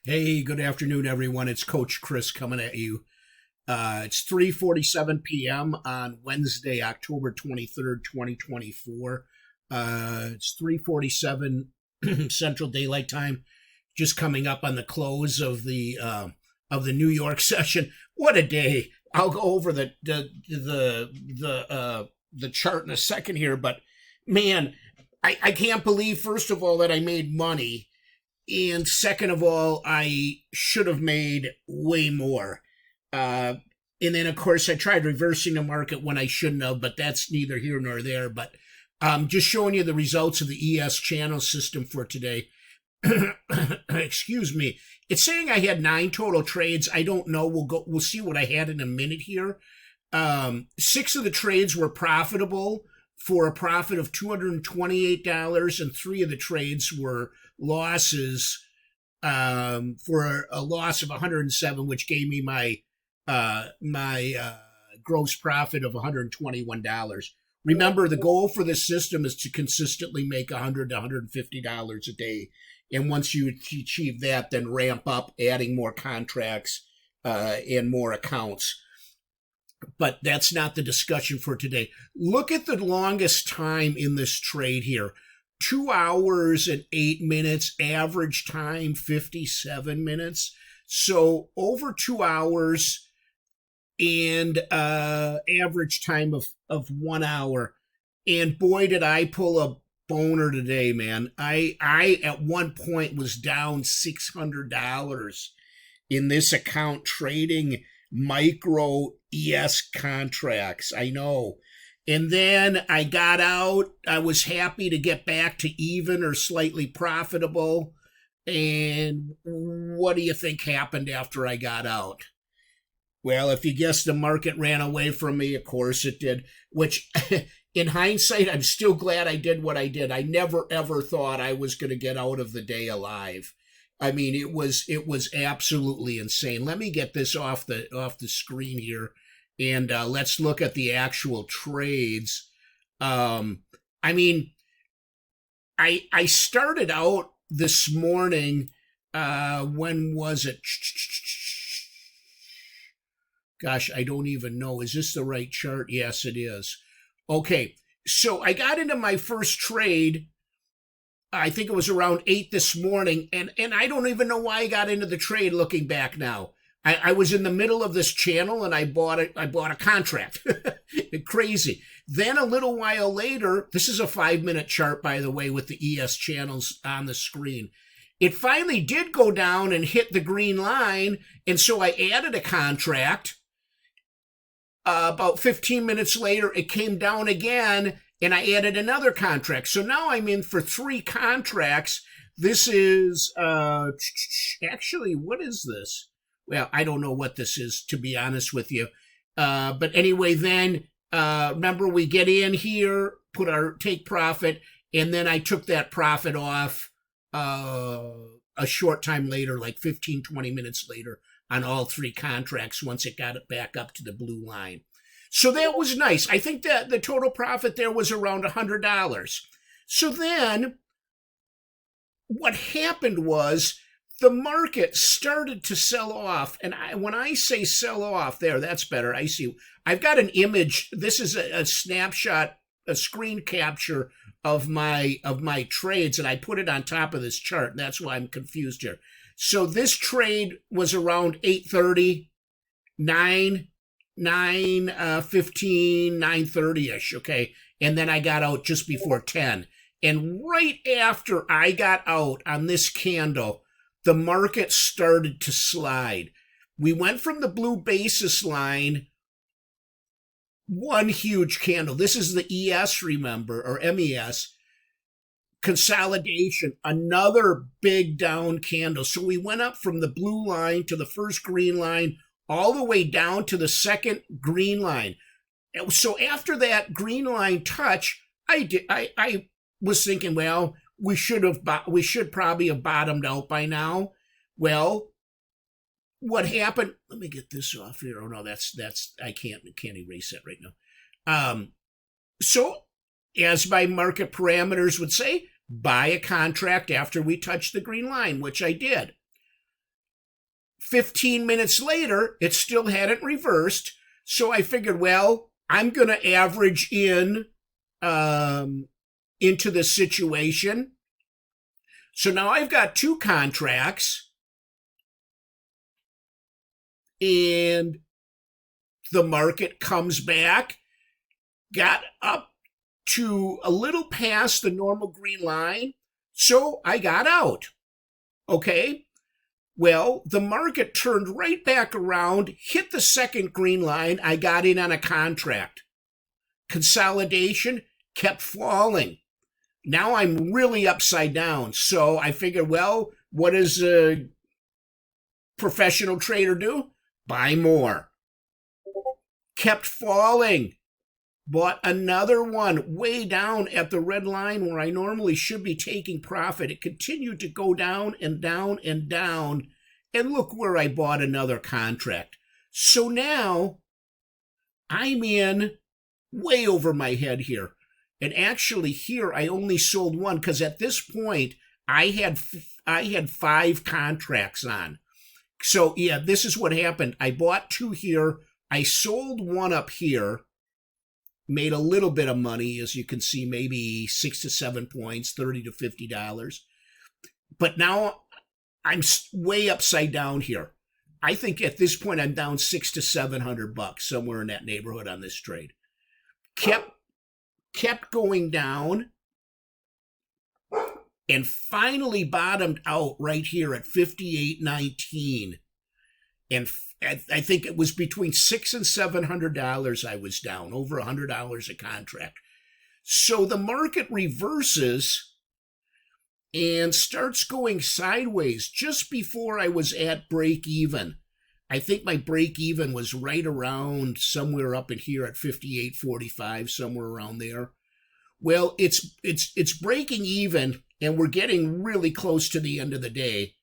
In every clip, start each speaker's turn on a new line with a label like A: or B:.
A: Hey, good afternoon, everyone. It's Coach Chris coming at you. It's 3:47 p.m. on Wednesday, October 23rd, 2024. It's 3:47 Central Daylight Time, just coming up on the close of the New York session. What a day! I'll go over the chart in a second here, but man, I can't believe, first of all, that I made money. And second of all, I should have made way more. And then, of course, I tried reversing the market when I shouldn't have, but that's neither here nor there. But just showing you the results of the ES channel system for today. Excuse me. It's saying I had 9 total trades. I don't know. We'll see what I had in a minute here. 6 of the trades were profitable for a profit of $228, and 3 of the trades were losses for a loss of 107, which gave me my gross profit of $121. Remember, the goal for this system is to consistently make $100 to $150 a day, and once you achieve that, then ramp up, adding more contracts and more accounts. But that's not the discussion for today. Look at the longest time in this trade here. 2 hours and 8 minutes, average time 57 minutes. So over 2 hours and average time of 1 hour. And boy, did I pull a boner today, man. I at one point was down $600 in this account trading micro ES contracts. I know. And then I got out. I was happy to get back to even or slightly profitable. And what do you think happened after I got out? Well, if you guess the market ran away from me, of course it did, which in hindsight, I'm still glad I did what I did. I never, ever thought I was going to get out of the day alive. I mean, it was absolutely insane. Let me get this off the screen here, and let's look at the actual trades. I mean, I started out this morning. When was it? Gosh, I don't even know. Is this the right chart? Yes, it is. Okay, so I got into my first trade. I think it was around 8 this morning, and I don't even know why I got into the trade looking back now. I was in the middle of this channel, and I bought a contract. Crazy. Then a little while later, this is a 5-minute chart, by the way, with the ES channels on the screen. It finally did go down and hit the green line, and so I added a contract. About 15 minutes later, it came down again, and I added another contract. So now I'm in for 3 contracts. This is, actually, what is this? Well, I don't know what this is, to be honest with you. But anyway, then, remember, we get in here, take profit, and then I took that profit off a short time later, like 15, 20 minutes later, on all 3 contracts once it got it back up to the blue line. So that was nice. I think that the total profit there was around $100. So then what happened was the market started to sell off. And when I say sell off there, that's better. I see. I've got an image. This is a snapshot, a screen capture of my trades, and I put it on top of this chart. And that's why I'm confused here. So this trade was around 8:30, 9:15, 9:30-ish, okay? And then I got out just before 10. And right after I got out on this candle, the market started to slide. We went from the blue basis line, one huge candle. This is the ES, remember, or MES. Consolidation, another big down candle. So we went up from the blue line to the first green line, all the way down to the second green line. So after that green line touch, I was thinking, well, we should probably have bottomed out by now. Well, what happened? Let me get this off here. Oh no, that's I can't erase that right now. So as my market parameters would say, buy a contract after we touch the green line, which I did. 15 minutes later, it still hadn't reversed. So I figured, well, I'm going to average in into the situation. So now I've got 2 contracts, and the market comes back, got up to a little past the normal green line, so I got out. Okay? Well, the market turned right back around, hit the second green line. I got in on a contract. Consolidation kept falling. Now I'm really upside down. So I figured, well, what does a professional trader do? Buy more. Kept falling. Bought another one way down at the red line where I normally should be taking profit. It continued to go down and down and down. And look where I bought another contract. So now I'm in way over my head here. And actually here I only sold one because at this point I had 5 contracts on. So yeah, this is what happened. I bought 2 here. I sold one up here. Made a little bit of money, as you can see, maybe 6 to 7 points, $30 to $50. But now I'm way upside down here. I think at this point I'm down $600 to $700, somewhere in that neighborhood on this trade. Kept going down, and finally bottomed out right here at 58.19. And I think it was between $600 and $700 I was down, over $100 a contract. So the market reverses and starts going sideways just before I was at break even. I think my break even was right around somewhere up in here at 58.45, somewhere around there. Well, it's breaking even, and we're getting really close to the end of the day.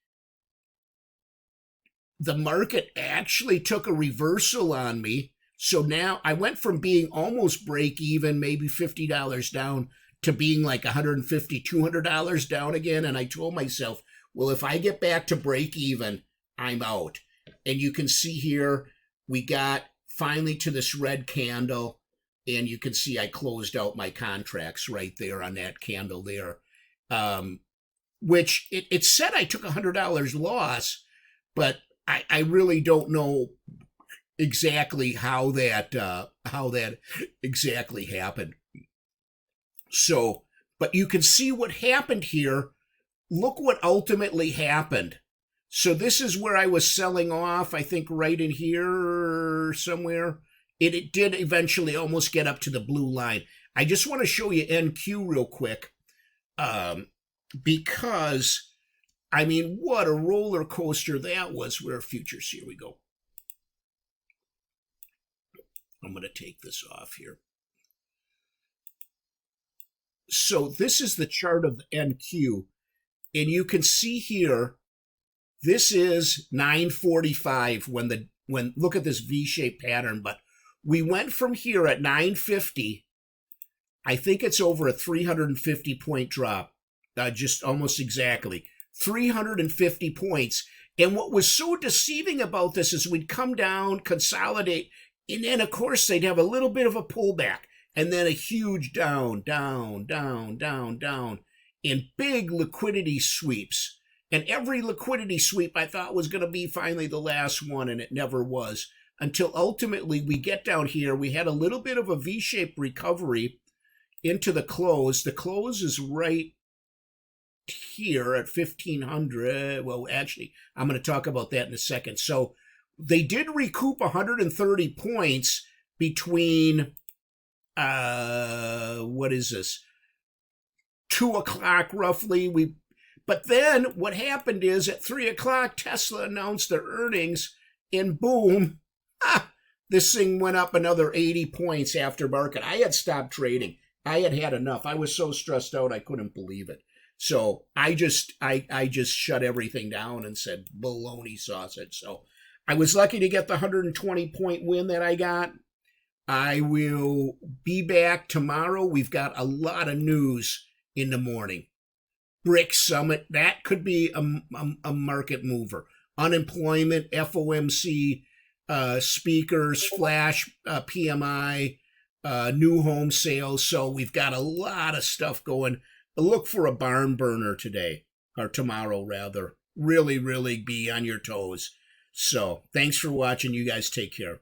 A: The market actually took a reversal on me. So now I went from being almost break even, maybe $50 down, to being like $150, $200 down again. And I told myself, well, if I get back to break even, I'm out. And you can see here, we got finally to this red candle. And you can see I closed out my contracts right there on that candle there. Which it said I took $100 loss, but I really don't know exactly how that exactly happened. So, but you can see what happened here. Look what ultimately happened. So this is where I was selling off, I think right in here somewhere. It did eventually almost get up to the blue line. I just want to show you NQ real quick, because I mean, what a roller coaster that was. Where futures, here we go. I'm going to take this off here. So this is the chart of the NQ, and you can see here, this is 945 when look at this V-shaped pattern, but we went from here at 950. I think it's over a 350 point drop, just almost exactly. 350 points. And what was so deceiving about this is we'd come down, consolidate, and then, of course, they'd have a little bit of a pullback, and then a huge down, down, down, down, down, and big liquidity sweeps. And every liquidity sweep I thought was going to be finally the last one, and it never was. Until ultimately we get down here. We had a little bit of a V-shaped recovery into the close. The close is right here at 1500. Well, actually, I'm going to talk about that in a second. So they did recoup 130 points between what is this, 2 o'clock roughly. But then what happened is at 3 o'clock Tesla announced their earnings, and boom, this thing went up another 80 points after market. I had stopped trading. I had had enough. I was so stressed out I couldn't believe it. So I just shut everything down and said baloney sausage. So I was lucky to get the 120 point win that I got. I will be back tomorrow. We've got a lot of news in the morning. BRICS Summit, that could be a market mover. unemployment, FOMC, speakers, flash PMI, new home sales. So we've got a lot of stuff going. Look for a barn burner today, or tomorrow rather. Really, really be on your toes. So thanks for watching. You guys take care.